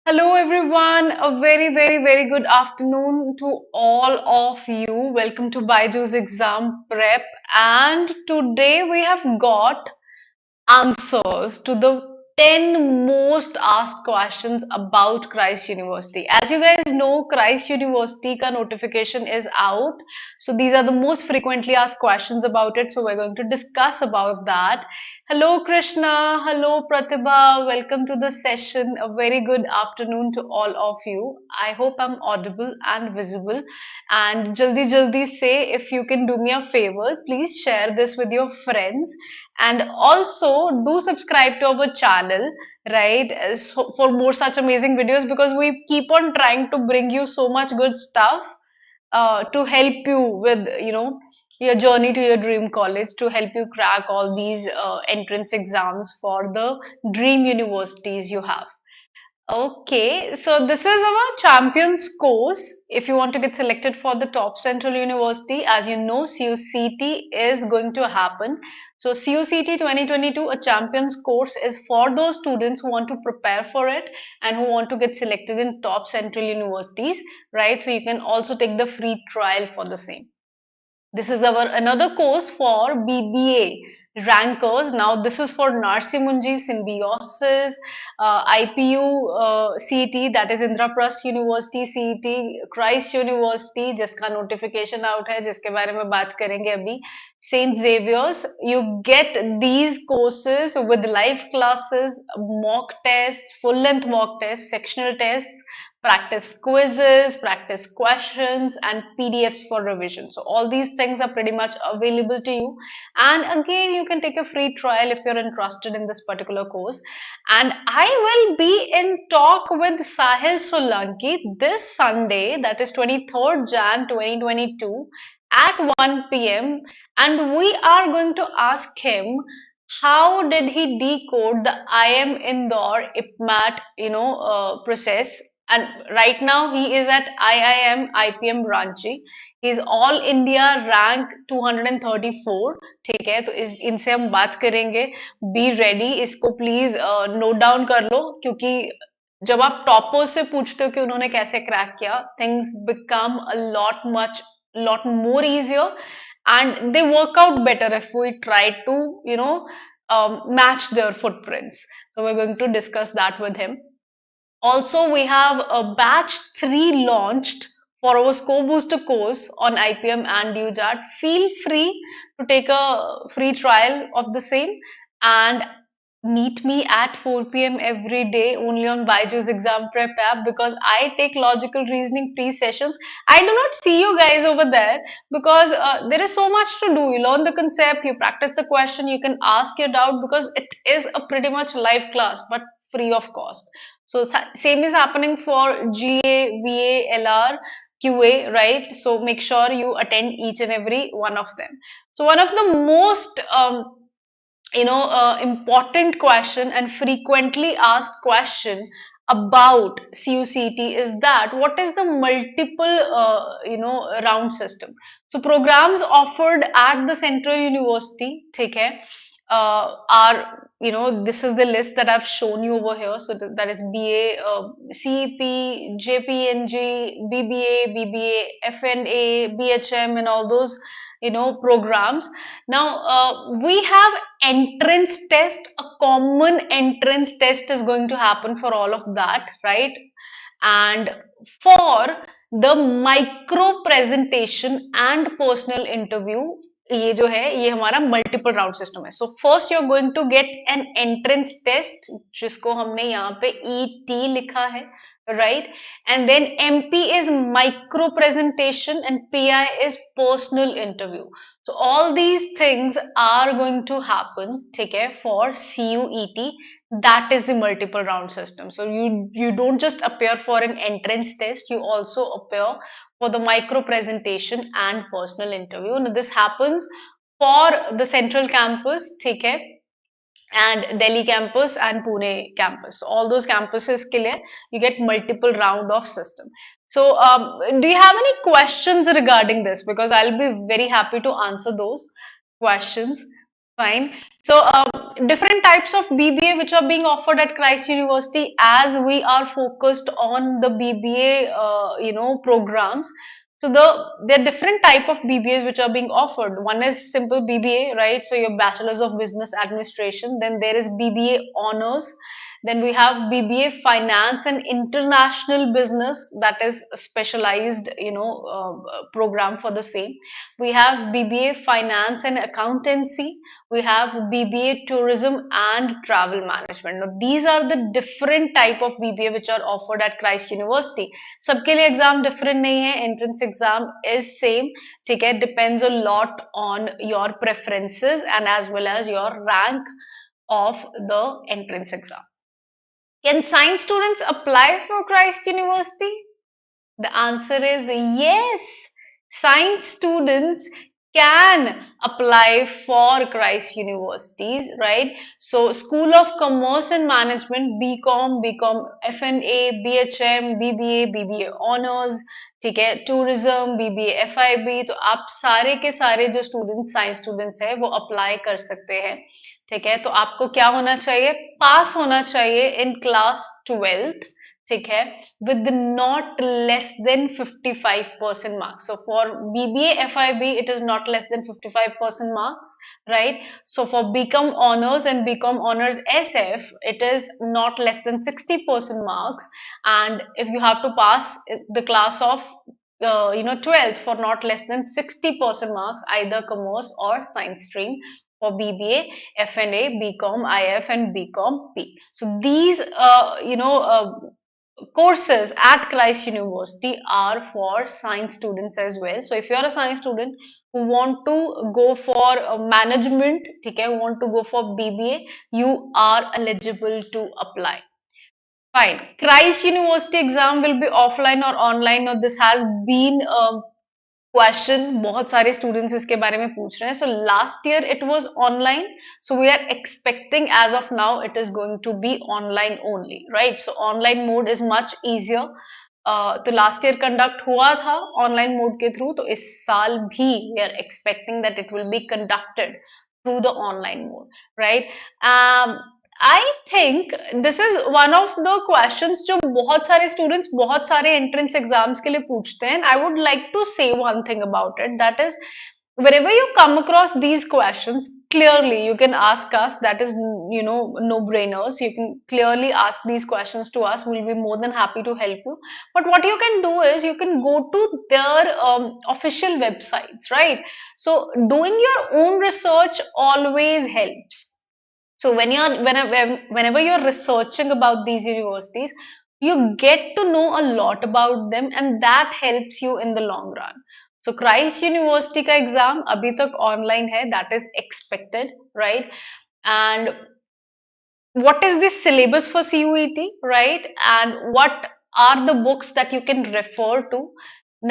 Hello everyone, a very good afternoon to all of you. Welcome to BYJU'S Exam Prep, and today we have got answers to the 10 most asked questions about Christ University. As you guys know, Christ University ka notification is out. So these are the most frequently asked questions about it. So we're going to discuss about that. Hello Krishna, hello Pratibha, welcome to the session. A very good afternoon to all of you. I hope I'm audible and visible. And jaldi say if you can do me a favor, please share this with your friends and also do subscribe to our channel, right, so for more such amazing videos, because we keep on trying to bring you so much good stuff to help you with your journey to your dream college, to help you crack all these entrance exams for the dream universities you have. Okay, so this is our champions course. If you want to get selected for the top central university, as you know, CUCT is going to happen. So CUCT 2022, a champions course, is for those students who want to prepare for it and who want to get selected in top central universities, right? So you can also take the free trial for the same. This is our another course for BBA rankers. Now this is for Narsi Munji, Symbiosis, IPU CET, that is Indraprasth University CET, Christ University जिसका notification out है, जिसके बारे में बात करेंगे अभी. Saint Xavier's. You get these courses with live classes, mock tests, full length mock tests, sectional tests, practice quizzes, practice questions, and PDFs for revision. So all these things are pretty much available to you. And again, you can take a free trial if you're interested in this particular course. And I will be in talk with Sahil Solanki this Sunday, that is 23rd Jan 2022 at 1 p.m. And we are going to ask him how did he decode the IM Indore IPMAT process. And right now he is at IIM IPM Ranchi. He is all India rank 234. ठीक है, तो इनसे हम बात करेंगे. Be ready, इसको please note down कर लो, क्योंकि जब आप टॉपर्स से पूछते हो कि उन्होंने कैसे क्रैक किया, things become a lot more easier, and they work out better if we try to match their footprints. So we're going to discuss that with him. Also, we have a batch 3 launched for our Score Booster course on IPM and UJAT. Feel free to take a free trial of the same and meet me at 4 p.m. every day only on BYJU'S Exam Prep app, because I take logical reasoning free sessions. I do not see you guys over there because there is so much to do. You learn the concept, you practice the question, you can ask your doubt, because it is a pretty much live class but free of cost. So same is happening for GA, VA, LR, QA, right? So make sure you attend each and every one of them. So one of the most important question and frequently asked question about CUCT is that what is the multiple round system. So programs offered at the central university, ठीक है, are, this is the list that I've shown you over here. So that is BA, CEP, JPNG, BBA, BBA, FNA, BHM, and all those programs. Now we have entrance test. A common entrance test is going to happen for all of that, right? And for the micro presentation and personal interview, ये जो है ये हमारा multiple round system है. So first you are going to get an entrance test, जिसको हमने यहाँ पे ET लिखा है, right? And then MP is micro presentation and PI is personal interview. So all these things are going to happen, okay, for CUET. That is the multiple round system. So you don't just appear for an entrance test, you also appear for the micro presentation and personal interview. Now this happens for the central campus, okay, and Delhi campus and Pune campus. So all those campuses ke liye you get multiple round of system. So do you have any questions regarding this? Because I'll be very happy to answer those questions. Fine. So different types of BBA which are being offered at Christ University, as we are focused on the BBA, programs. So there are different type of BBAs which are being offered. One is simple BBA, right? So your Bachelor's of Business Administration. Then there is BBA Honors. Then we have BBA Finance and International Business, that is a specialized, program for the same. We have BBA Finance and Accountancy. We have BBA Tourism and Travel Management. Now, these are the different type of BBA which are offered at Christ University. सबके लिए exam different नहीं है, entrance exam is same, ठीक है. Depends a lot on your preferences and as well as your rank of the entrance exam. Can science students apply for Christ University? The answer is yes. Science students can apply for Christ Universities, right? So, School of Commerce and Management, BCom, BCom FNA, BHM, BBA, BBA Honors, ठीक है, tourism, BBA FIB. तो आप सारे के सारे जो students science students हैं वो अप्लाई कर सकते हैं, ठीक है. तो आपको क्या होना चाहिए? पास होना चाहिए इन क्लास 12th, ठीक है, with not less than 55% marks. So for BBA FIB it is not less than 55% marks, right? So for BCom Honors and BCom Honors SF it is not less than 60% marks, and if you have to pass the class of 12th for not less than 60% marks, either commerce or science stream, for BBA, FNA, BCom IF and BCom P. So these courses at Christ University are for science students as well. So if you are a science student who want to go for management, okay, who want to go for BBA, you are eligible to apply. Fine. Christ University exam will be offline or online. Now this has been question बहुत सारे students इसके बारे में पूछ रहे हैं. So last year it was online, so we are expecting as of now it is going to be online only, right? So online mode is much easier. तो last year conduct हुआ था online mode के through, तो इस साल भी we are expecting that it will be conducted through the online mode, right? I think this is one of the questions जो बहुत सारे students बहुत सारे entrance exams के लिए पूछते हैं. I would like to say one thing about it, that is whenever you come across these questions, clearly you can ask us. That is, no brainers. You can clearly ask these questions to us. We'll be more than happy to help you. But what you can do is you can go to their official websites, right? So doing your own research always helps. So whenever you're researching about these universities, you get to know a lot about them, and that helps you in the long run. So Christ University का exam अभी तक online है, that is expected, right? And what is the syllabus for CUET, right? And what are the books that you can refer to?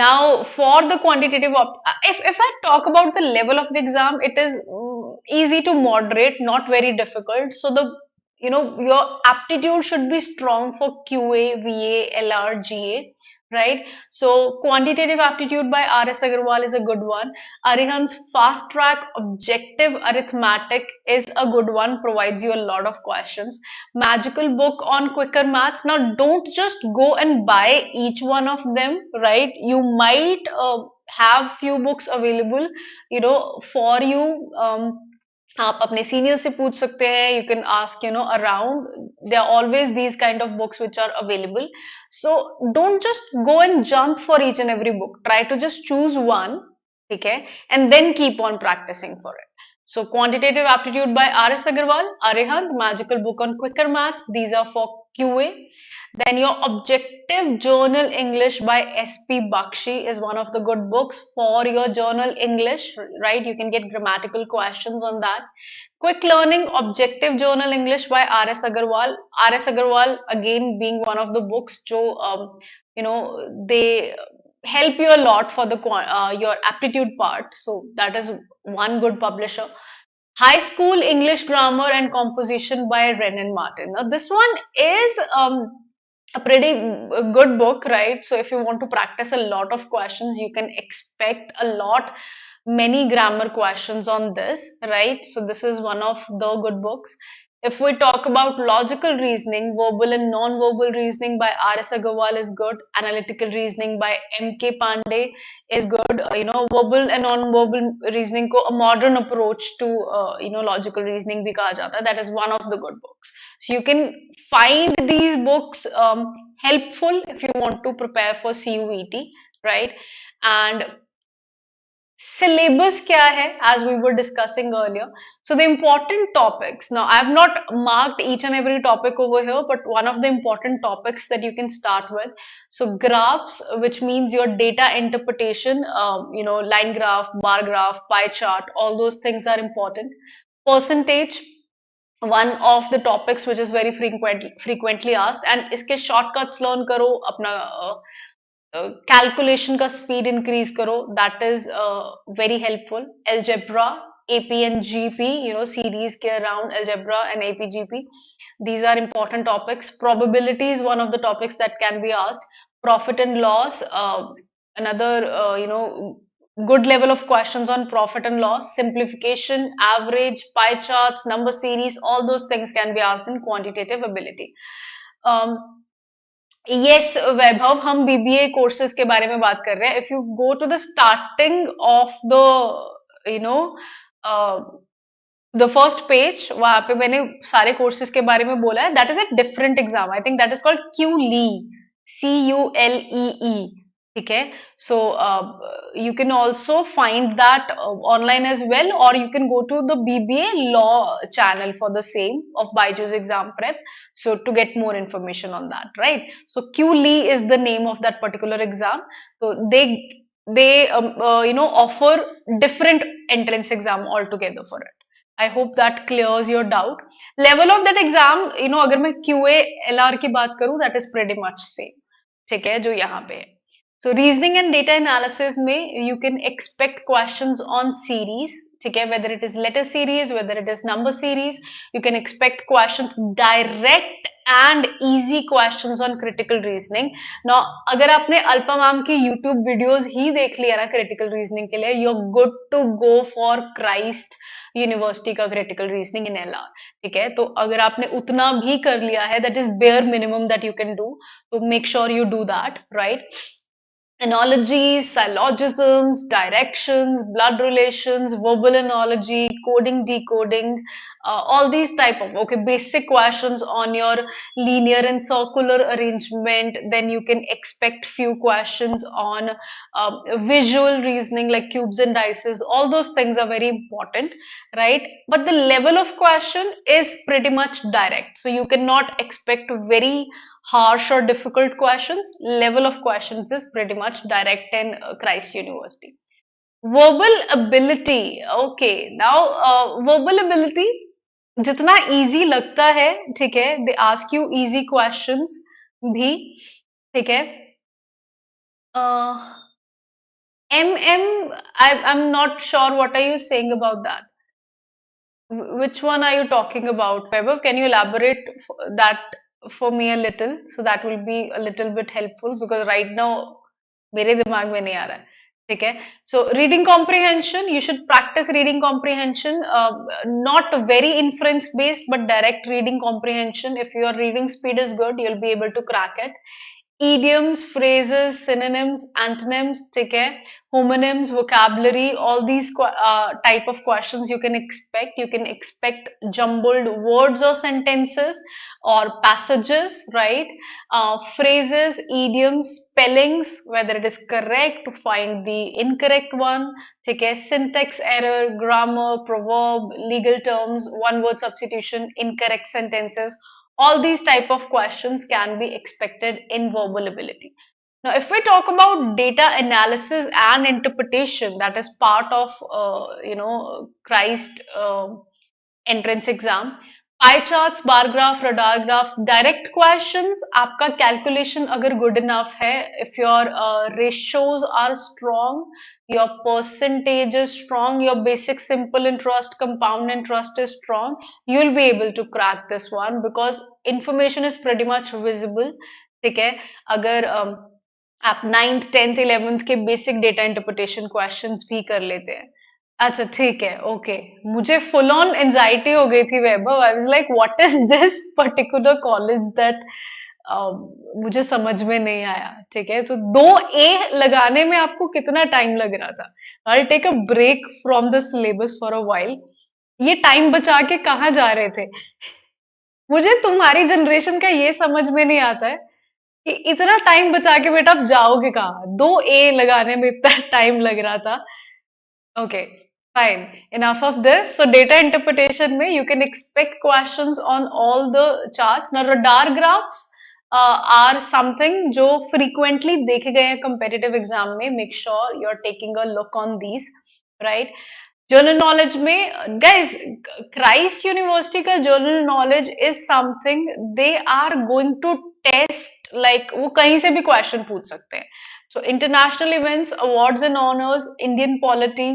Now, for the quantitative, if I talk about the level of the exam, it is easy to moderate, not very difficult. So your aptitude should be strong for QA, VA, LR, GA, right? So quantitative aptitude by RS Agarwal is a good one. Arihan's fast track objective arithmetic is a good one, provides you a lot of questions. Magical book on quicker maths. Now don't just go and buy each one of them, right? You might have few books available, for you. आप अपने senior से पूछ सकते हैं. You can ask, around. There are always these kind of books which are available. So don't just go and jump for each and every book. Try to just choose one, okay, and then keep on practicing for it. So quantitative aptitude by RS Agarwal, Arihant, magical book on quicker maths. These are for QA. Then your objective journal English by SP Bakshi is one of the good books for your journal English, right? You can get grammatical questions on that. Quick learning objective journal English by RS Agarwal. RS Agarwal again being one of the books jo they help you a lot for the your aptitude part. So that is one good publisher. High School English Grammar and Composition by Renan Martin. Now this one is a pretty good book, right? So if you want to practice a lot of questions, you can expect a lot many grammar questions on this, right? So this is one of the good books. If we talk about logical reasoning, verbal and non-verbal reasoning by R.S. Agarwal is good. Analytical reasoning by M.K. Pandey is good. Verbal and non-verbal reasoning को a modern approach to logical reasoning भी कहा जाता है. That is one of the good books. So you can find these books helpful if you want to prepare for CUET, right? And syllabus kya hai, as we were discussing earlier. So the important topics, now I have not marked each and every topic over here, but one of the important topics that you can start with, so graphs, which means your data interpretation, line graph, bar graph, pie chart, all those things are important. Percentage, one of the topics which is very frequently asked, and iske shortcuts learn karo, apna calculation का speed increase करो, that is very helpful. Algebra, AP and GP, series के around algebra and AP GP, these are important topics. Probability is one of the topics that can be asked. Profit and loss, another good level of questions on profit and loss. Simplification, average, pie charts, number series, all those things can be asked in quantitative ability. Yes, वैभव, हम BBA courses के बारे में बात कर रहे हैं. If you go to the starting of the first page, वहां पे मैंने सारे कोर्सेज के बारे में बोला है. That is a different exam. I think that is called QLE, CULEE. ठीक है. So you can also find that online as well, or you can go to the BBA law channel for the same of BYJU'S Exam Prep, so to get more information on that, right? So QLE is the name of that particular exam. So they offer different entrance exam altogether for it. I hope that clears your doubt. Level of that exam, अगर मैं QA LR की बात करूं, that is pretty much same. ठीक है, जो यहाँ पे है. So reasoning and data analysis में you can expect questions on series, ठीक है, whether it is letter series, whether it is number series, you can expect questions, direct and easy questions on critical reasoning. Now अगर आपने Alpa ma'am की YouTube videos ही देख लिया ना critical reasoning के लिए, you're good to go for Christ university का critical reasoning इन LR. ठीक है, तो अगर आपने उतना भी कर लिया है, that is bare minimum that you can do, तो make sure you do that, right? Analogies, syllogisms, directions, blood relations, verbal analogy, coding, decoding, all these type of basic questions on your linear and circular arrangement. Then you can expect few questions on visual reasoning like cubes and dices. All those things are very important, right? But the level of question is pretty much direct, so you cannot expect very harsh or difficult questions. Level of questions is pretty much direct in Christ University. Verbal ability, okay, now verbal ability जितना easy लगता है, ठीक है, they ask you easy questions भी, ठीक है. I'm not sure what are you saying about that. Which one are you talking about, Weber? Can you elaborate that for me a little, so that will be a little bit helpful, because right now मेरे दिमाग में नहीं आ रहा है. ठीक है. So reading comprehension, you should practice reading comprehension, not very inference based but direct reading comprehension. If your reading speed is good, you'll be able to crack it. Idioms, phrases, synonyms, antonyms, ठीक है, homonyms, vocabulary, all these type of questions you can expect. You can expect jumbled words or sentences or passages, right? Phrases, idioms, spellings, whether it is correct, to find the incorrect one, ठीक है, syntax error, grammar, proverb, legal terms, one word substitution, incorrect sentences. All these type of questions can be expected in verbal ability. Now, if we talk about data analysis and interpretation, that is part of Christ entrance exam. Pie charts, bar graph, radar graphs, direct questions. आपका calculation अगर good enough है, if your ratios are strong, your percentage is strong, your basic simple interest, compound interest is strong, you'll be able to crack this one, because information is pretty much visible. ठीक है, अगर आप 9th 10th 11th के basic data interpretation questions भी कर लेते हैं। अच्छा ठीक है, ओके। मुझे फुल ऑन एंजाइटी हो गई थी Vaibhav, I was like what is this particular college that मुझे समझ में नहीं आया। ठीक है, तो 2 ए लगाने में आपको कितना टाइम लग रहा था? I take a break from the syllabus for a while. ये टाइम बचा के कहाँ जा रहे थे? मुझे तुम्हारी जनरेशन का ये समझ में नहीं आता है कि इतना टाइम बचा के बेटा आप जाओगे कहाँ? 2 ए लगाने में इतना टाइम लग रहा था। Okay, fine. Enough of this. So data interpretation में you can expect questions on all the charts. Now radar graphs are something जो frequently देखे गए हैं competitive exam में. Make sure you're taking a look on these, right? General knowledge में guys, Christ University का general knowledge is something they are going to test, like वो कहीं से भी question पूछ सकते हैं. So international events, awards and honors, Indian polity,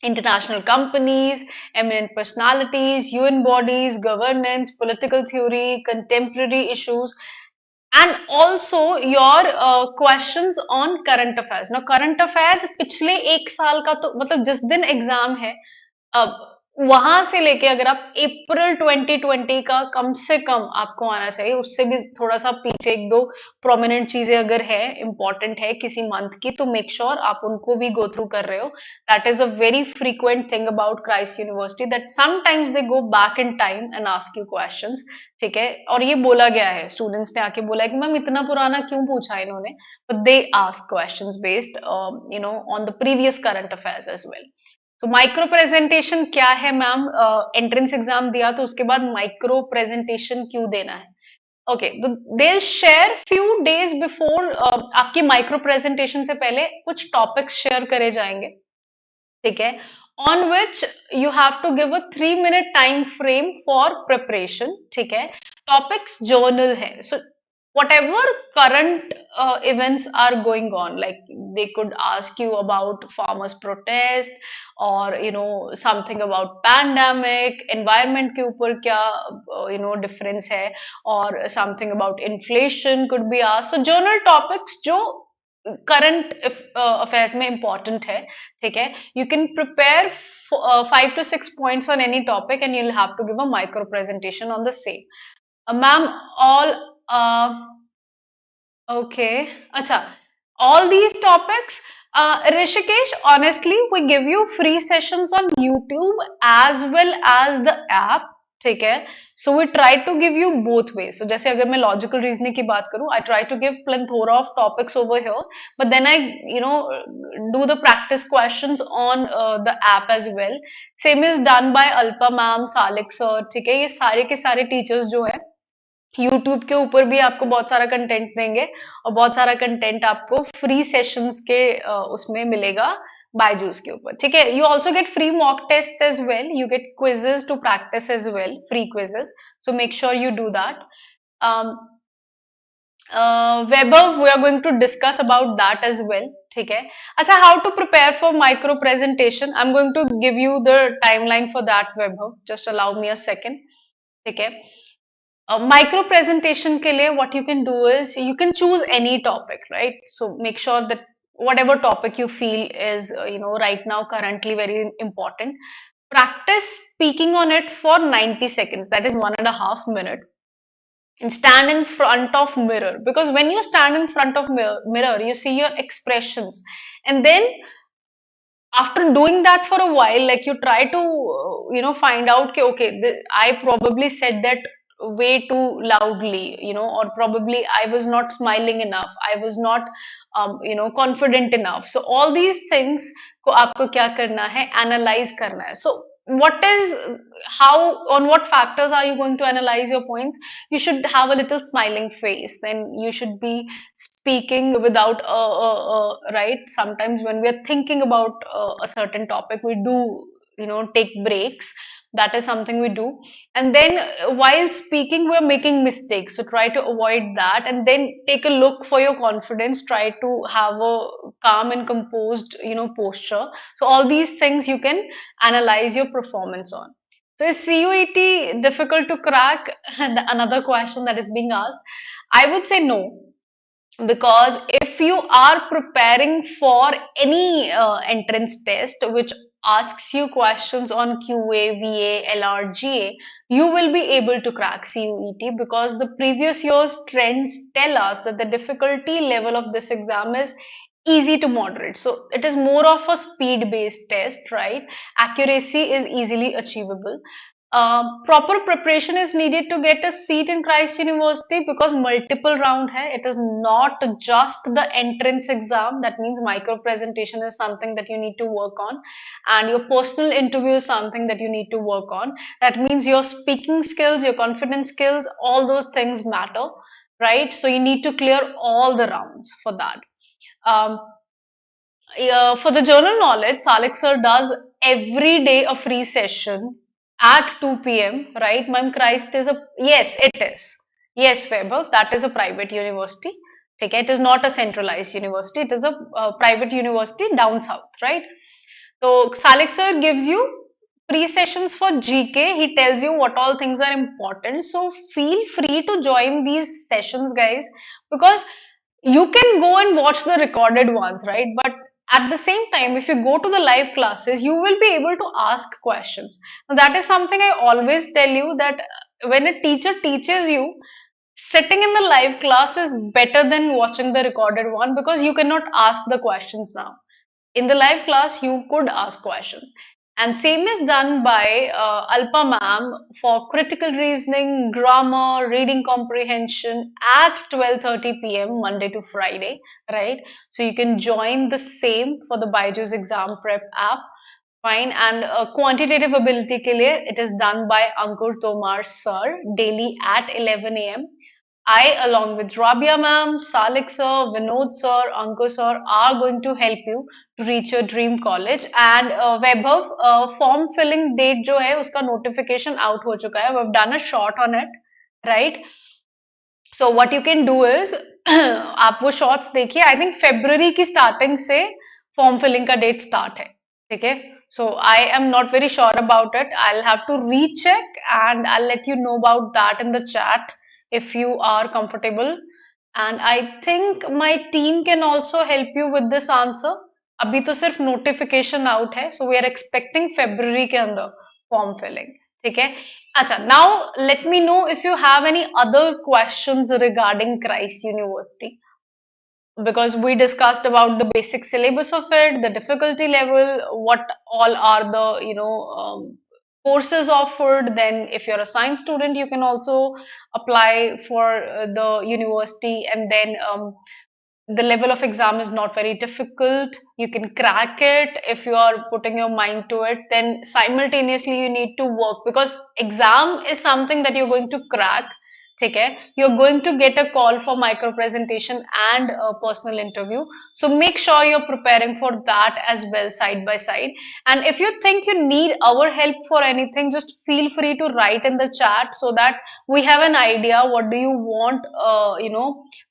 international companies, eminent personalities, UN bodies, governance, political theory, contemporary issues, and also your questions on current affairs. Now current affairs पिछले 1 साल का तो मतलब जिस दिन एग्जाम है अब वहां से लेके अगर आप अप्रैल 2020 का कम से कम आपको आना चाहिए, उससे भी थोड़ा सा पीछे 1-2 प्रोमिनेंट चीजें अगर है इंपॉर्टेंट है किसी मंथ की, तो मेक श्योर आप उनको भी गो थ्रू कर रहे हो। That is a very frequent thing about Christ university that sometimes they go back in time and ask you questions. ठीक है, और ये बोला गया है, स्टूडेंट्स ने आके बोला है कि मैम इतना पुराना क्यों पूछा इन्होंने, but they ask questions based on the previous current affairs as well. तो माइक्रो प्रेजेंटेशन क्या है मैम? एंट्रेंस एग्जाम दिया तो उसके बाद माइक्रो प्रेजेंटेशन क्यों देना है? ओके, तो they share few days before, आपकी माइक्रो प्रेजेंटेशन से पहले कुछ टॉपिक्स शेयर करे जाएंगे। ठीक है, on which you have to give a 3 minute time frame for preparation. ठीक है, टॉपिक्स जर्नल है, सो whatever current events are going on, like they could ask you about farmers protest or something about pandemic, environment के ऊपर क्या difference है, or something about inflation could be asked. So journal topics जो current affairs में important है। ठीक है, you can prepare 5 to 6 points on any topic and you'll have to give a micro presentation on the same. Ma'am, all okay, acha, all these topics, Rishikesh, honestly, we give you free sessions on YouTube as well as the app. ठीक है, so we try to give you both ways. So जैसे अगर मैं logical reasoning की बात करूँ, I try to give plethora of topics over here, but then I do the practice questions on the app as well. Same is done by Alpa ma'am, Salik sir. ठीक है, ये सारे के सारे teachers जो है यूट्यूब के ऊपर भी आपको बहुत सारा कंटेंट देंगे और बहुत सारा कंटेंट आपको फ्री सेशंस के उसमें मिलेगा बायजूस के ऊपर। ठीक है, you also get free mock test as well, you get quizzes to practice as well, free quizzes, so make sure you do that. Weber, we are going to discuss about that as well. ठीक है, अच्छा, how to prepare for micro presentation? I'm going to give you the timeline for that, Weber. Just allow me a second. ठीक है, micro presentation के लिए what you can do is you can choose any topic, right? So make sure that whatever topic you feel is right now currently very important, practice speaking on it for 90 seconds, that is 1.5 minutes, and stand in front of mirror, because when you stand in front of mirror you see your expressions, and then after doing that for a while, like you try to find out okay, I probably said that way too loudly, or probably I was not smiling enough, I was not confident enough. So all these things को आपको क्या करना है, analyze करना है. So what is, how, on what factors are you going to analyze your points? You should have a little smiling face, then you should be speaking without right. Sometimes when we are thinking about a certain topic, we do take breaks. That is something we do, and then while speaking we're making mistakes, so try to avoid that, and then take a look for your confidence, try to have a calm and composed posture. So all these things you can analyze your performance on. So is CUET difficult to crack? Another question that is being asked. I would say no. because if you are preparing for any entrance test which asks you questions on QA, VA, LR, GA, you will be able to crack CUET because the previous year's trends tell us that the difficulty level of this exam is easy to moderate. So it is more of a speed based test, right? Accuracy is easily achievable. Proper preparation is needed to get a seat in Christ University because multiple round hai. It is not just the entrance exam. That means micro presentation is something that you need to work on, and your personal interview is something that you need to work on. That means your speaking skills, your confidence skills, all those things matter, right? So you need to clear all the rounds for that. Um, for the journal knowledge, Salik sir does every day a free session at 2 p.m. Right? Ma'am, Christ is a yes, it is. Yes, Weber, that is a private university. Okay, it is not a centralized university. It is a private university down south, right? So Salik sir gives you free sessions for GK. He tells you what all things are important. So feel free to join these sessions, guys, because you can go and watch the recorded ones, right? But at the same time, if you go to the live classes, you will be able to ask questions. Now, that is something I always tell you, that when a teacher teaches you, sitting in the live class is better than watching the recorded one because you cannot ask the questions now. In the live class, you could ask questions. And same is done by Alpa ma'am for critical reasoning, grammar, reading comprehension at 12:30 p.m. Monday to Friday, right? So you can join the same for the BYJU'S Exam Prep app. Fine. And quantitative ability ke liye, it is done by Ankur Tomar sir daily at 11 a.m. I, along with Rabia ma'am, Salik sir, Vinod sir, Ankur sir, are going to help you to reach your dream college. And Vaibhav, form filling date जो है उसका notification out हो चुका है. We've done a short on it, right? So what you can do is आप वो shorts देखिए. I think February की स्टार्टिंग से फॉर्म फिलिंग का डेट स्टार्ट है, ठीक है. So I am not very sure about it. I'll have to recheck and I'll let you know about that in the chat if you are comfortable. And I think my team can also help you with this answer. अभी तो सिर्फ notification out है, so we are expecting February के अंदर form filling, ठीक है. अच्छा, now let me know if you have any other questions regarding Christ University, because we discussed about the basic syllabus of it, the difficulty level, what all are the courses offered. Then if you're a science student, you can also apply for the university, and then the level of exam is not very difficult. You can crack it if you are putting your mind to it. Then simultaneously you need to work, because exam is something that you're going to crack. Okay, you're going to get a call for micro presentation and a personal interview, so make sure you're preparing for that as well, side by side. And if you think you need our help for anything, just feel free to write in the chat so that we have an idea what do you want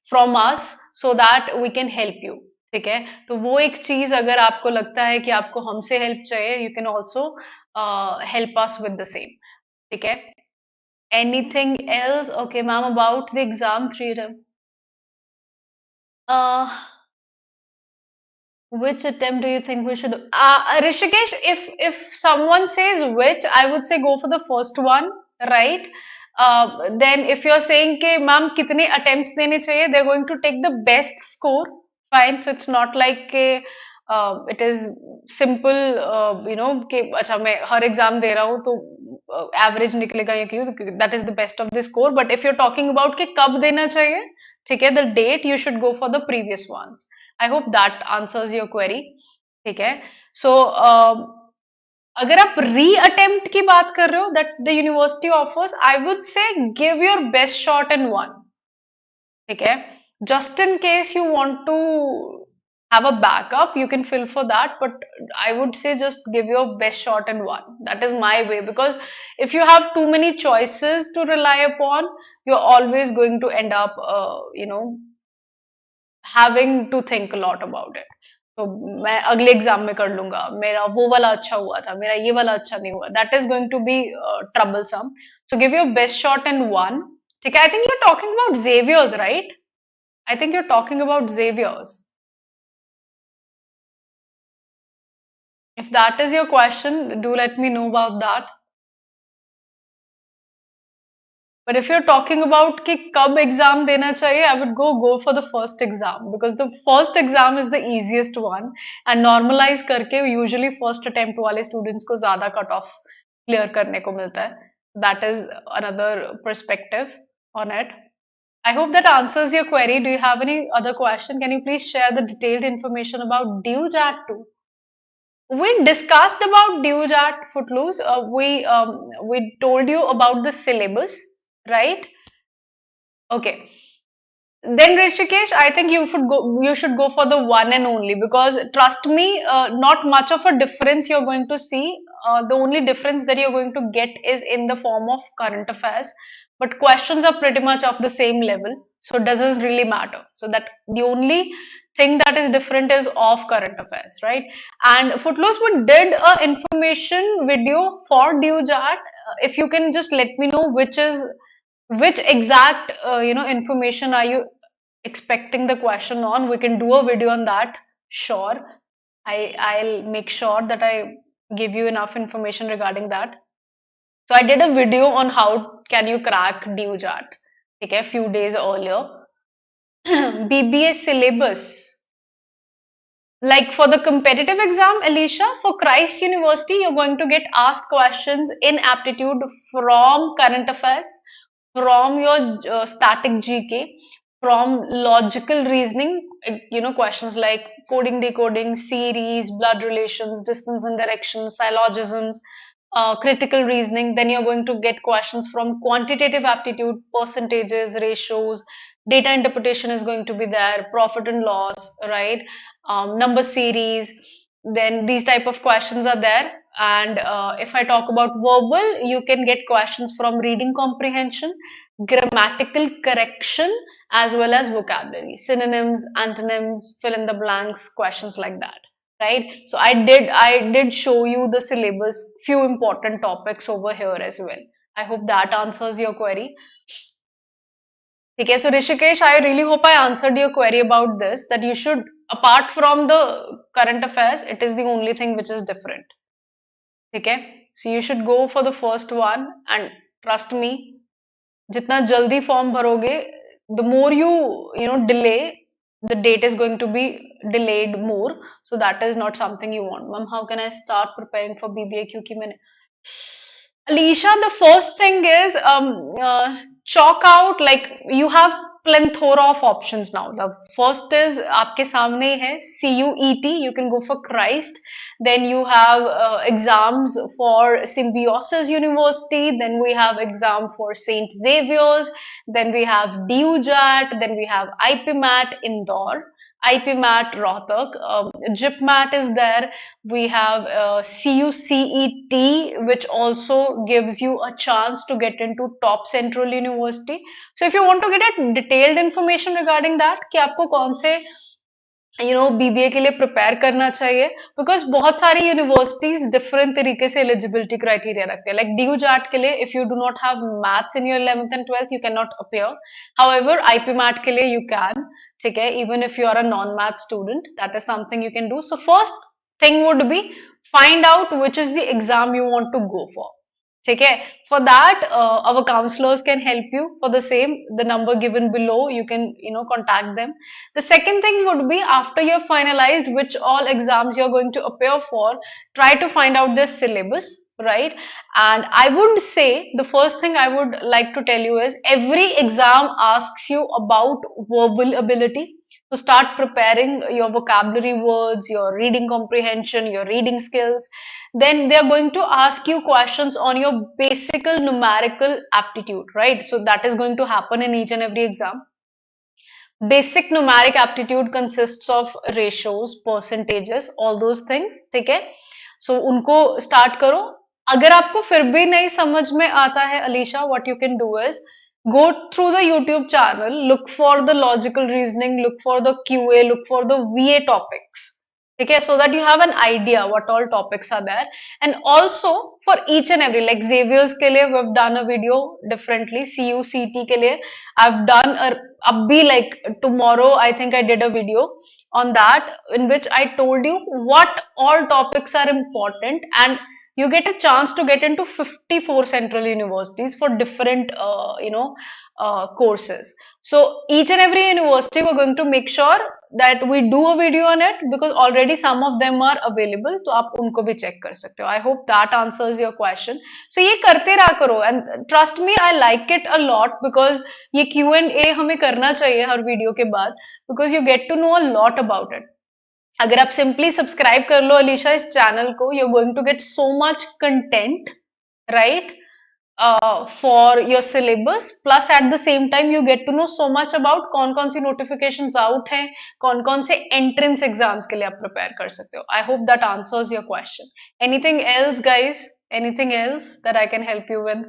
from us, so that we can help you. ठीक है, तो वो एक चीज अगर आपको लगता है कि आपको हमसे हेल्प चाहिए, you can also help us with the same. ठीक है. Anything else? Okay, ma'am, about the exam freedom. Which attempt do you think we should? Rishikesh, if someone says which, I would say go for the first one, right? Then if you're saying कि ma'am कितने attempts देने चाहिए, they're going to take the best score. Fine. So it's not like कि it is simple, कि अच्छा मैं हर exam दे रहा हूँ तो एवरेज निकलेगा या क्यों, that is the best of the score. But if you're talking about कि कब देना चाहिए, ठीक है, the date, you should go for the previous ones. I hope that answers your query. ठीक है. So अगर आप री-अटेम्प्ट की बात कर रहे हो that the university offers, I would say give your best shot in one. ठीक है. Just in case you want to have a backup, you can fill for that, but I would say just give your best shot in one. That is my way, because if you have too many choices to rely upon, you're always going to end up having to think a lot about it. तो मैं अगले exam में कर लूंगा, मेरा वो वाला अच्छा हुआ था, मेरा ये वाला अच्छा नहीं हुआ. That is going to be troublesome. So give your best shot in one. ठीक है. I think you're talking about Xavier's, right? I think you're talking about Xavier's. If that is your question, do let me know about that. But if you're talking about कि कब exam देना चाहिए, I would go for the first exam because the first exam is the easiest one and normalize करके usually first attempt वाले students को ज़्यादा cut off clear करने को मिलता है. That is another perspective on it. I hope that answers your query. Do you have any other question? Can you please share the detailed information about DUJAT 2? We discussed about DUJAT Footloose. We told you about the syllabus, right? Okay. Then Rishikesh, I think you should go for the one and only because trust me, not much of a difference you're going to see. The only difference that you're going to get is in the form of current affairs, but questions are pretty much of the same level, so it doesn't really matter. So that the only thing that is different is of current affairs, right? And Footloose, we did a information video for DUJAT. If you can just let me know which exact information are you expecting the question on, we can do a video on that. Sure, I'll make sure that I give you enough information regarding that. So I did a video on how can you crack DUJAT, okay, a few days earlier. BBA syllabus. Like for the competitive exam, Alicia, for Christ University, you're going to get asked questions in aptitude from current affairs, from your static GK, from logical reasoning, questions like coding, decoding, series, blood relations, distance and direction, syllogisms, critical reasoning. Then you're going to get questions from quantitative aptitude, percentages, ratios, data interpretation is going to be there, profit and loss, right? Number series. Then these type of questions are there. And if I talk about verbal, you can get questions from reading comprehension, grammatical correction, as well as vocabulary, synonyms, antonyms, fill in the blanks, questions like that, right? So I did show you the syllabus, few important topics over here as well. I hope that answers your query. Okay, so Rishikesh, I really hope I answered your query about this, that you should, apart from the current affairs, it is the only thing which is different. Okay, so you should go for the first one and trust me, जितना जल्दी form भरोगे, the more you delay, the date is going to be delayed more. So that is not something you want. Ma'am, how can I start preparing for BBA? क्योंकि मैंने Alicia, the first thing is chalk out, like you have plethora of options now. The first is आपके सामने है CUET, you can go for Christ. Then you have exams for Symbiosis University. Then we have exam for St. Xavier's. Then we have DUJAT. Then we have IPMAT Indore. IPMAT Rohtak, GIPMAT is there. We have CUCET, which also gives you a chance to get into top central university. So if you want to get a detailed information regarding that, कि आपको कौन से BBA के लिए prepare करना चाहिए, because बहुत सारी यूनिवर्सिटीज डिफरेंट तरीके से एलिजिबिलिटी क्राइटेरिया रखते हैं. लाइक DUJAT के लिए if you do not have maths in your 11th and 12th you can not appear. However IPMAT के लिए यू कैन, ठीक है, even if you are a non math student, that is something you can do. So first thing would be find out which is the exam you want to go for. Okay, for that our counselors can help you for the same, the number given below, you can contact them. The second thing would be, after you've finalized which all exams you're going to appear for, try to find out their syllabus, right? And I would say the first thing I would like to tell you is every exam asks you about verbal ability. So start preparing your vocabulary words, your reading comprehension, your reading skills. Then they are going to ask you questions on your basic numerical aptitude, right? So that is going to happen in each and every exam. Basic numeric aptitude consists of ratios, percentages, all those things, ठीक है? So उनको start करो. अगर आपको फिर भी नहीं समझ में आता है, Alicia, what you can do is go through the YouTube channel, look for the logical reasoning, look for the QA, look for the VA topics. Okay, so that you have an idea what all topics are there. And also for each and every, like Xavier's ke liye we've done a video differently, CUCT ke liye I've done a abhi, like tomorrow I think I did a video on that, in which I told you what all topics are important, and you get a chance to get into 54 central universities for different courses. So each and every university we're going to make sure that we do a video on it, because already some of them are available, तो आप उनको भी check कर सकते हो. I hope that answers your question. So ये करते रहा करो, and trust me, I like it a lot, because ये Q&A हमें करना चाहिए हर वीडियो के बाद, because you get to know a lot about it. अगर आप simply subscribe कर लो अलीशा इस चैनल को, you're going to get so much content, right? For your syllabus, plus at the same time you get to know so much about कौन-कौन सी notifications out हैं, कौन-कौन से entrance exams के लिए आप prepare कर सकते हो. I hope that answers your question. Anything else, guys? Anything else that I can help you with?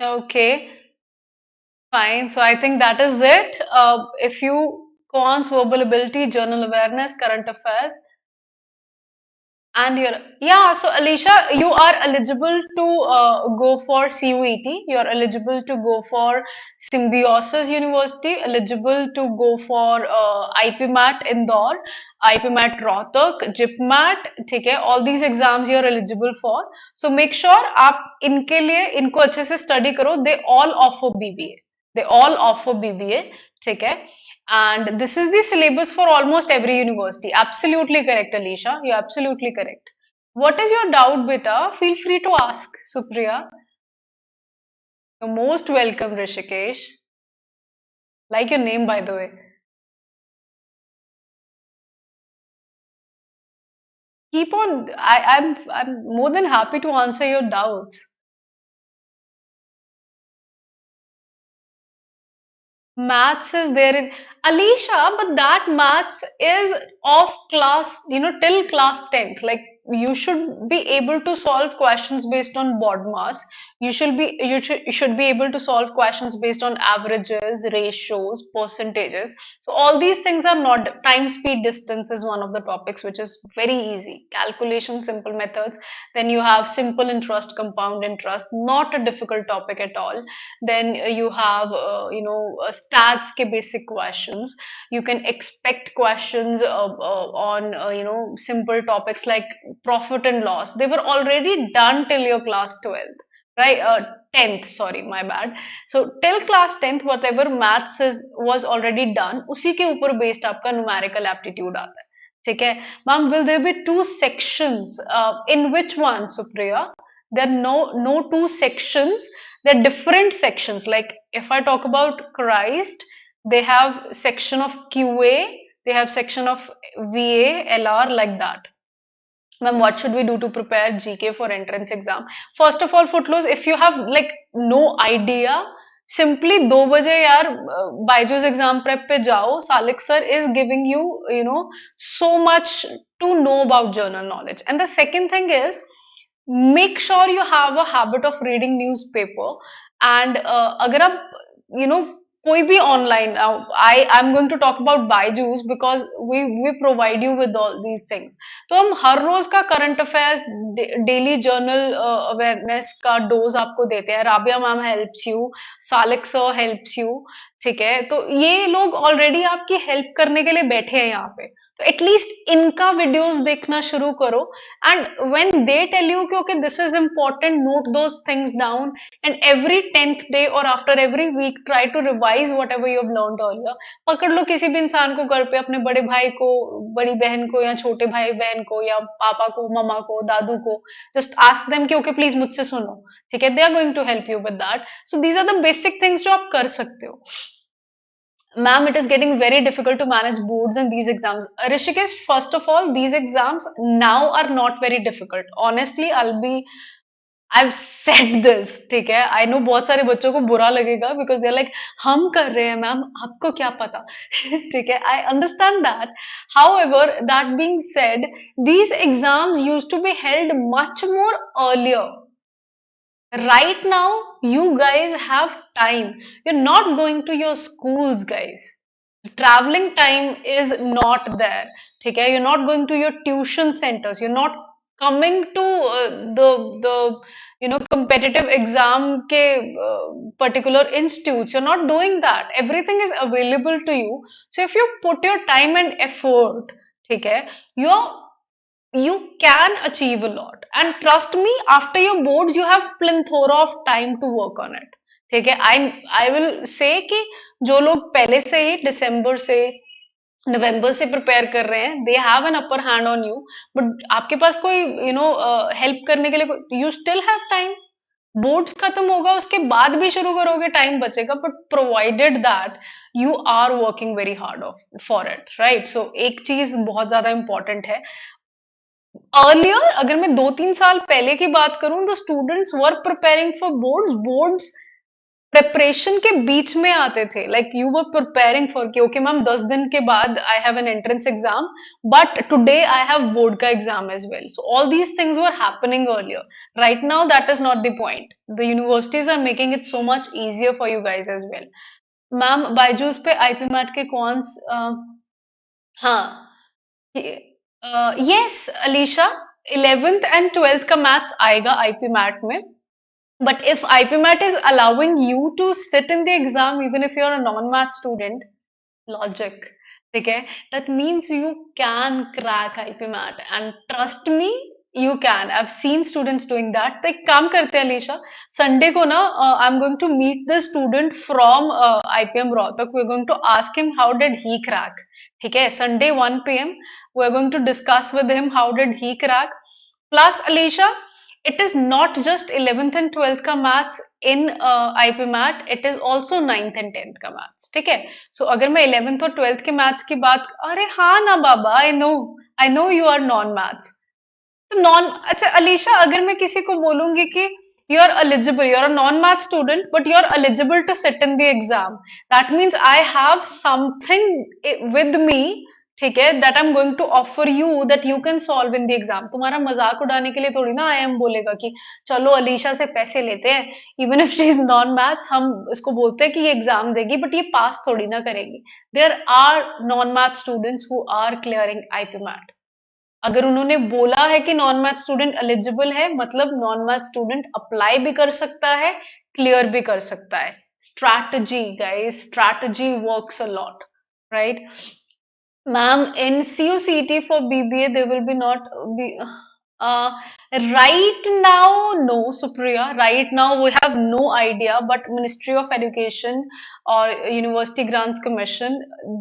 Okay, fine. So I think that is it. If you cons, verbal ability, journal awareness, current affairs, and you're, yeah, so Alicia, you are eligible to go for CUET. You're eligible to go for Symbiosis University, eligible to go for IPMAT Indore, IPMAT Rohtak, JIPMAT, ठीक है, all these exams you're eligible for. So make sure आप इनके लिए इनको अच्छे से study करो. They all offer BBA. They all offer BBA, ठीक है. And this is the syllabus for almost every university. Absolutely correct, Alicia. You're absolutely correct. What is your doubt, beta? Feel free to ask, Supriya. You're most welcome, Rishikesh. Like your name, by the way. Keep on. I'm more than happy to answer your doubts. Maths is there in Alicia, but that maths is of class, till class 10th. Like you should be able to solve questions based on board mass. You should be able to solve questions based on averages, ratios, percentages. So all these things are not. Time, speed, distance is one of the topics which is very easy. Calculation, simple methods. Then you have simple interest, compound interest, not a difficult topic at all. Then you have stats ke basic questions. You can expect questions on simple topics like profit and loss. They were already done till your class 12th, right? 10th, sorry, my bad. So till class 10th whatever maths was already done, उसी के ऊपर based आपका numerical aptitude आता है. ठीक है ma'am? Will there be two sections? In which one, Supriya? There are no two sections. There are different sections. Like if I talk about Christ, they have section of QA, they have section of VA, LR, like that. Ma'am, what should we do to prepare GK for entrance exam? First of all, Footloose, if you have like no idea, simply 2 बजे यार Byju's exam prep पे जाओ. Salik sir is giving you so much to know about journal knowledge. And the second thing is, make sure you have a habit of reading newspaper. And अगर आप कोई भी online, I'm going to talk about Byju's because we provide you with all these things. तो हम हर रोज का current affairs, daily journal awareness का dose आपको देते हैं. Rabia ma'am helps you, Salik sir helps you. ठीक है, तो ये लोग ऑलरेडी आपकी हेल्प करने के लिए बैठे हैं यहाँ पे. तो एटलीस्ट इनका वीडियोस देखना शुरू करो. And when they tell you कि okay this is important, note those things down. And every 10th day or after every week try to revise whatever you have learned earlier. पकड़ लो किसी भी इंसान को घर पे, अपने बड़े भाई को, बड़ी बहन को, या छोटे भाई बहन को, या पापा को, ममा को, दादू को. जस्ट आस्क देम कि ओके प्लीज मुझसे सुनो. ठीक है, they are going to help you with that. So these are the basic things जो आप कर सकते हो. Ma'am, it is getting very difficult to manage boards and these exams. Rishikesh, first of all, these exams now are not very difficult. Honestly, I've said this, ठीक है? I know बहुत सारे बच्चों को बुरा लगेगा because they're like, हम कर रहे हैं मैम, आपको क्या पता? ठीक है? I understand that. However, that being said, these exams used to be held much more earlier. Right now, you guys have time. You're not going to your schools, guys. Traveling time is not there. Okay, you're not going to your tuition centers. You're not coming to the competitive exam ke particular institutes. You're not doing that. Everything is available to you. So if you put your time and effort, okay, you can achieve a lot. And trust me, after your boards, you have plethora of time to work on it. ठीक है? I will say कि जो लोग पहले से ही दिसंबर से नवंबर से prepare कर रहे हैं, they have an upper hand on you, but आपके पास कोई हेल्प करने के लिए you still have time. Boards खत्म होगा उसके बाद भी शुरू करोगे, टाइम बचेगा, but provided that you are working very hard for it, right? So एक चीज बहुत ज्यादा इंपॉर्टेंट है. अर्लियर अगर मैं 2-3 साल पहले की बात करूं, the students were preparing for boards preparation के बीच में आते थे. Like you were preparing for कि ओके मैम 10 दिन के बाद I have an entrance exam, but today I have board का exam as well. So all these things were happening earlier. Right now that is not the point. The universities are making it so much easier for you guys as well. Ma'am Byju's पे IP mat के कौन हाँ, yes Alisha, 11th and 12th का maths आएगा IP mat में. But if IPMAT is allowing you to sit in the exam, even if you're a non-math student, logic, okay, that means you can crack IPMAT. And trust me, you can. I've seen students doing that. तो एक काम करते हैं Alisha, Sunday को ना I'm going to meet the student from IPM Rohtak. We're going to ask him how did he crack. ठीक है, Sunday 1 p.m. We're going to discuss with him how did he crack. Plus Alicia, it is not just 11th and 12th का maths in IPMAT, it is also 9th and 10th का maths. ठीक है? So अगर मैं 11th और 12th के maths की बात, अरे हाँ ना बाबा, I know you are non maths. तो नॉन, अच्छा अलीशा, अगर मैं किसी को बोलूंगी कि you are eligible, you are a non-math student, but you are eligible to sit in the exam, that means I have something with me, ठीक है, that I'm going to offer you that you can solve in the exam. तुम्हारा मजाक उड़ाने के लिए थोड़ी ना I am बोलेगा कि चलो अलीशा से पैसे लेते हैं, even if she is non maths, हम इसको बोलते हैं कि ये एग्जाम देगी बट ये पास थोड़ी ना करेगी. There are non math students who are clearing IPMAT. अगर उन्होंने बोला है कि नॉन मैथ स्टूडेंट एलिजिबल है, मतलब नॉन मैथ स्टूडेंट अप्लाई भी कर सकता है, क्लियर भी कर सकता है. Strategy guys, strategy works a lot, right? Ma'am, in CUCT for BBA, there will be not be. Right now, no, Supriya. Right now, we have no idea. But Ministry of Education or University Grants Commission,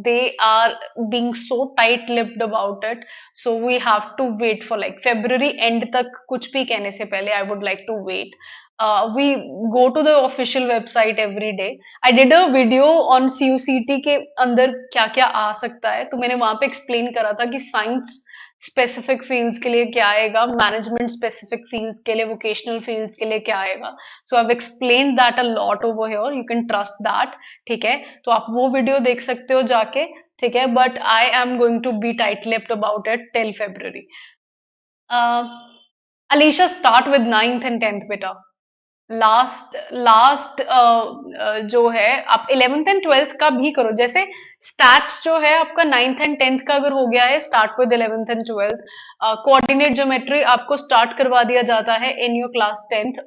they are being so tight-lipped about it. So we have to wait for like February end तक कुछ भी कहने से पहले. I would like to wait. We go to the official website every day. I did a video on CUCT के अंदर क्या क्या आ सकता है, तो मैंने वहां पे एक्सप्लेन करा था कि साइंस स्पेसिफिक फील्ड्स के लिए क्या आएगा, मैनेजमेंट स्पेसिफिक फील्ड्स के लिए, वोकेशनल फील्ड्स के लिए क्या आएगा. So I have explain that a lot over here, you can trust that. ठीक है, तो आप वो वीडियो देख सकते हो जाके. ठीक है, but I am going to be tight lipped about it till February. Alisha, start with 9th and 10th बेटा. लास्ट जो है आप 11th एंड 12th का भी करो. जैसे स्टैट्स जो है आपका 9th एंड 10th का अगर हो गया है, start with 11th and 12th. Coordinate geometry आपको स्टार्ट करवा दिया जाता है in your class 10th.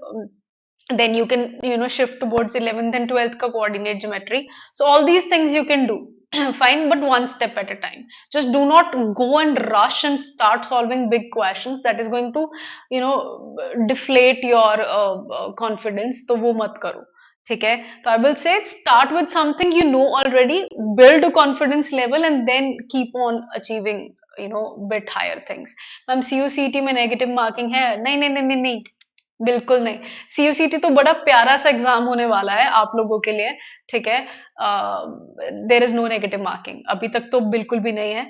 Then you can shift towards 11th and 12th ka coordinate geometry. So all these things you can do. Fine, but one step at a time. Just do not go and rush and start solving big questions. That is going to deflate your confidence. तो वो मत करो. ठीक है, तो I will say start with something you know already, build a confidence level and then keep on achieving bit higher things. Ma'am CUCT में negative marking है? नहीं नहीं नहीं नहीं नहीं, बिल्कुल नहीं. CUCT तो बड़ा प्यारा सा एग्जाम होने वाला है आप लोगों के लिए. ठीक है, there is no negative marking, अभी तक तो बिल्कुल भी नहीं है.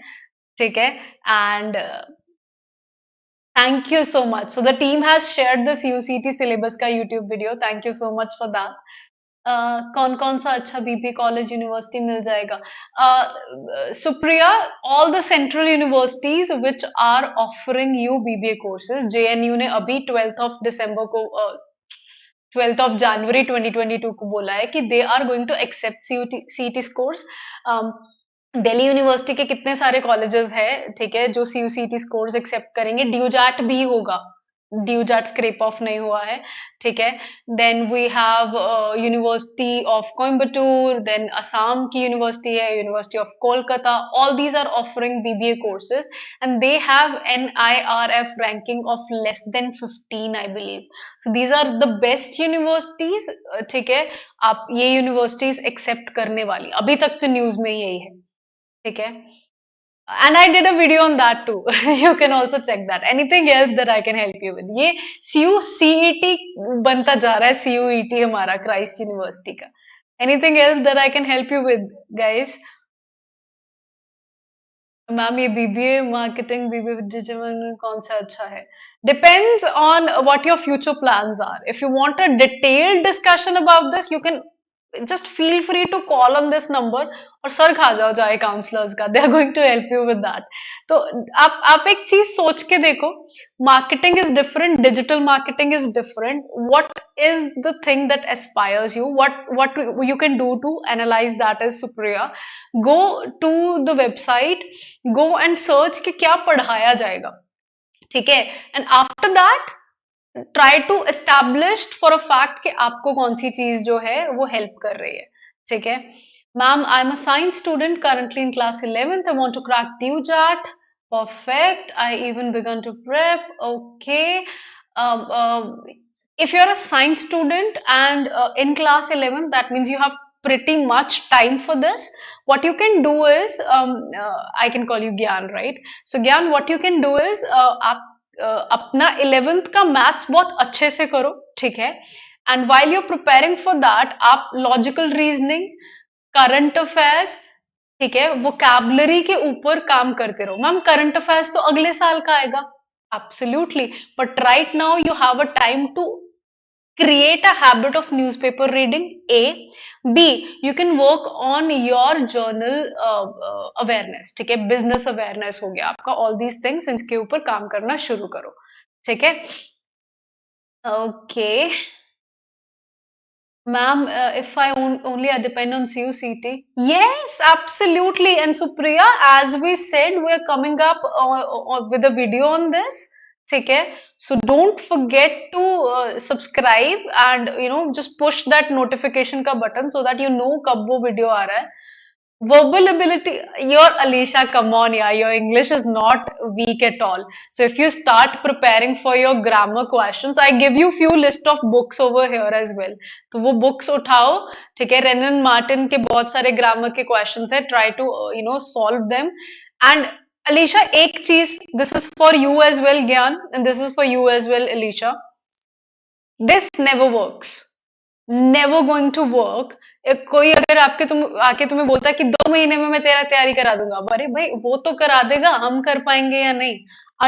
ठीक है, and Thank you so much. So the team has shared this UCT syllabus का YouTube video. Thank you so much for that. कौन कौन सा अच्छा बीबीए कॉलेज यूनिवर्सिटी मिल जाएगा? Supriya, all the central universities which are offering you BBA courses, JNU ने अभी 12th of December को 12th of January 2022 को बोला है कि they are going to accept CUT scores. Delhi university के कितने सारे कॉलेजेस हैं, ठीक है, जो CUCT स्कोर्स एक्सेप्ट करेंगे. ड्यूजैट भी होगा, ड्यूजैट स्क्रेप ऑफ नहीं हुआ है, ठीक है. Then we have university of Coimbatore, then Assam की यूनिवर्सिटी है, university of Kolkata. All these are offering BBA courses and they have NIRF ranking of less than 15 I believe. So these are the best universities, ठीक है. आप ये universities accept करने वाली, अभी तक तो न्यूज में यही है, ठीक है. And I did a video on that too. You can also check that. Anything else that I can help you with? ये CUCET बनता जा रहा है, CUET हमारा क्राइस्ट यूनिवर्सिटी का. Anything else that I can help you with, guys? Ma'am ये BBA marketing, BBA digital कौन सा अच्छा है? Depends on what your future plans are. If you want a detailed discussion about this, you can just feel free to call on this number और sir खा जाओ जाए counsellors का, they are going to help you with that. तो आप एक चीज सोच के देखो, marketing is different, digital marketing is different. What is the thing that aspires you, what you can do to analyze that is Supriya. Go to the website, go and search कि क्या पढ़ाया जाएगा, ठीक है, and after that try to establish for a fact कि आपको कौन सी चीज जो है वो हेल्प कर रही है, ठीक है. Ma'am I am a science student currently in class 11th. I want to crack DUJAT. Perfect. I even begun to prep. Okay. If you're a science student and in class 11, that means you have pretty much time for this. What you can do is, I can call you Gyan, right? So Gyan, what you can do is, आप अपना 11th का maths बहुत अच्छे से करो, ठीक है. And while you preparing for that, आप लॉजिकल रीजनिंग, करंट अफेयर्स, ठीक है, वोकैबुलरी के ऊपर काम करते रहो. मैम करंट अफेयर्स तो अगले साल का आएगा, absolutely, but right now you have a time to create a habit of newspaper reading. B, you can work on your journal awareness, ठीक है, business awareness हो गया आपका. all these things इनके ऊपर काम करना शुरू करो, ठीक है. Okay. Ma'am, if I only depend on CUCT, yes, absolutely. And Supriya, as we said, we are coming up with a video on this. ठीक है, so don't forget to subscribe and just push that notification का button so that you know कब वो video आ रहा है. Verbal ability, your Alisha, come on, yeah, your English is not weak at all. So if you start preparing for your grammar questions, I give you few list of books over here as well. तो वो books उठाओ, ठीक है, रेनन Martin के बहुत सारे grammar के questions है, try to solve them. And Alisha, एक चीज, this is for you as well, Gyan, and this is for you as well, Alisha. This never works. Never going to work. कोई अगर आके तुम्हें बोलता है कि 2 महीने में मैं तेरा तैयारी करा दूंगा, अरे भाई वो तो करा देगा, हम कर पाएंगे या नहीं.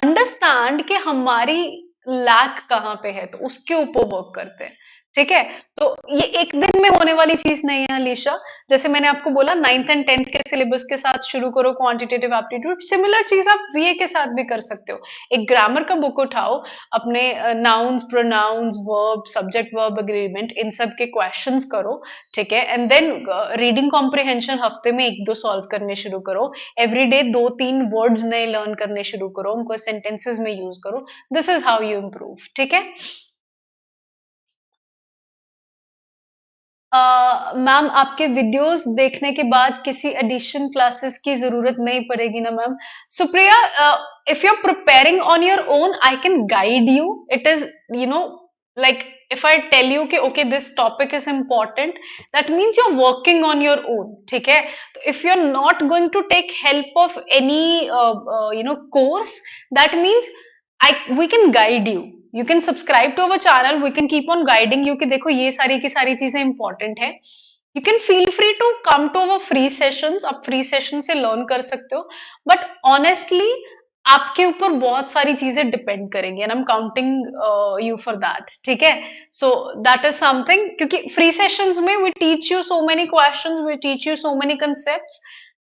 अंडरस्टैंड कि हमारी लैक कहाँ पे है, तो उसके ऊपर वर्क करते हैं, ठीक है. तो ये एक दिन में होने वाली चीज नहीं है अलीशा. जैसे मैंने आपको बोला 9th and 10th के सिलेबस के साथ शुरू करो क्वांटिटेटिव एप्टीट्यूड, सिमिलर चीज आप वीए के साथ भी कर सकते हो. एक ग्रामर का बुक उठाओ, अपने nouns, pronouns, verb, subject verb agreement, इन सब के क्वेश्चंस करो, ठीक है. एंड देन रीडिंग कॉम्प्रिहेंशन हफ्ते में 1-2 सॉल्व करने शुरू करो. एवरीडे 2-3 वर्ड्स नए लर्न करने शुरू करो, उनको सेंटेंसेस में यूज करो. This is how you improve, ठीक है. मैम आपके वीडियोस देखने के बाद किसी एडिशन क्लासेस की जरूरत नहीं पड़ेगी ना ma'am? Supriya, if you are preparing on your own, I can guide you. It is like if I tell you कि okay this topic is important, that means you're working on your own, ठीक है. तो if you're not going to take help of any course, that means we can guide you. You can subscribe to our channel, we can keep on guiding you कि देखो ये सारी की सारी चीजें important है. You can feel free to come to our free sessions. आप free session से learn कर सकते हो. But honestly, आपके ऊपर बहुत सारी चीजें डिपेंड करेंगी and I am counting you for that, ठीक है। सो दैट इज समथिंग, क्योंकि फ्री सेशंस में we teach you so many questions, we teach you so many concepts,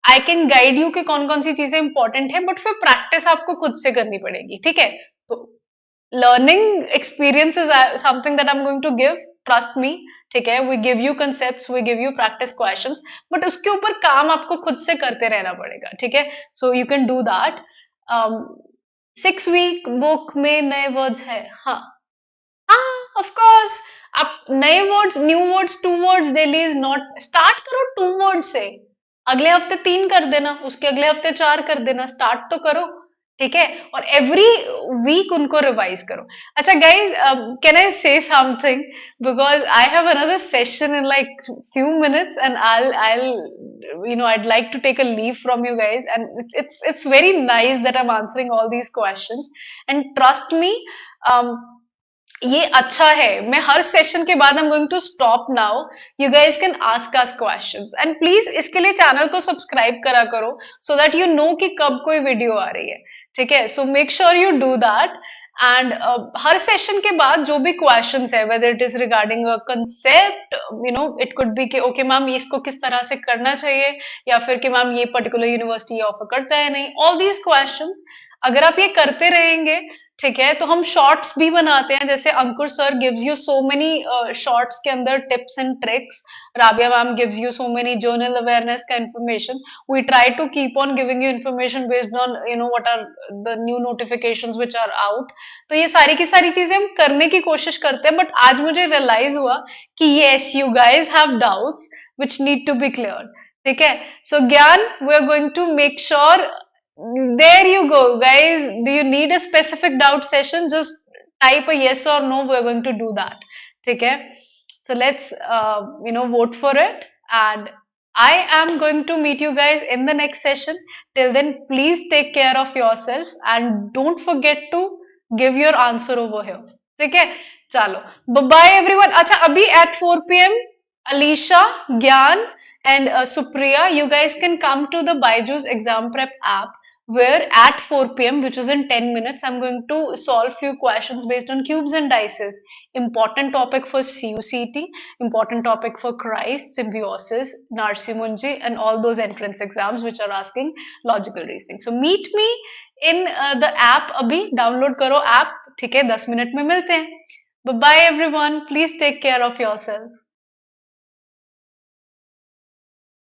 I can guide you कि कौन कौन सी चीजें इंपॉर्टेंट है, बट फिर प्रैक्टिस आपको खुद से करनी पड़ेगी, ठीक है। तो learning experience is something that I am going to give, trust me, ठीक है। We give you concepts, we give you practice questions, but उसके ऊपर काम आपको खुद से करते रहना पड़ेगा, ठीक है। So you can do that. 6 week book में नए वर्ड्स है, हाँ हाँ, ऑफ कोर्स। आप नए words, new words, 2 words daily is not, start करो 2 वर्ड से, अगले हफ्ते 3 कर देना, उसके अगले हफ्ते 4 कर देना, स्टार्ट तो करो, ठीक है। और एवरी वीक उनको रिवाइज करो। अच्छा गाइज, कैन आई से something, because I have another session in like few minutes and I'll I'd like to take a leave from you guys, and it's very nice that I'm answering all these questions, and trust me, um, ये अच्छा है। मैं हर session के बाद I am going to stop now, you guys can ask us questions, and please इसके लिए channel को subscribe करा करो सो दैट यू नो कि कब कोई वीडियो आ रही है, ठीक है। सो make sure you do that, and her session के बाद जो भी क्वेश्चंस है, whether it is regarding a concept, it could be कि ओके मैम इसको किस तरह से करना चाहिए, या फिर कि मैम ये पर्टिकुलर यूनिवर्सिटी ऑफर करता है नहीं, ऑल दीज क्वेश्चंस अगर आप ये करते रहेंगे, ठीक है। तो हम शॉर्ट्स भी बनाते हैं, जैसे Ankur sir gives you so many shorts के अंदर tips and tricks, Rabia ma'am gives you so many general awareness का information, we try to keep on giving you information based on what are the new notifications which are out. तो ये सारी की सारी चीजें हम करने की कोशिश करते हैं, बट आज मुझे रियलाइज हुआ कि yes, you guys have doubts which need to be clear, ठीक है। So Gyan, we are going to make sure. There you go, guys. Do you need a specific doubt session? Just type a yes or no. We're going to do that. Okay. So let's, vote for it. And I am going to meet you guys in the next session. Till then, please take care of yourself and don't forget to give your answer over here. Okay. Chalo. Bye-bye, everyone. Acha, abhi at 4 p.m. Alicia, Gyan, and Supriya, you guys can come to the BYJU'S Exam Prep app, where at 4 p.m., which is in 10 minutes, I'm going to solve few questions based on cubes and dices. Important topic for CUCT, important topic for Christ, symbiosis, Narsimunji, and all those entrance exams which are asking logical reasoning. So meet me in the app. Abhi download karo app, ठीक है, 10 minute में मिलते हैं. Bye bye everyone. Please take care of yourself.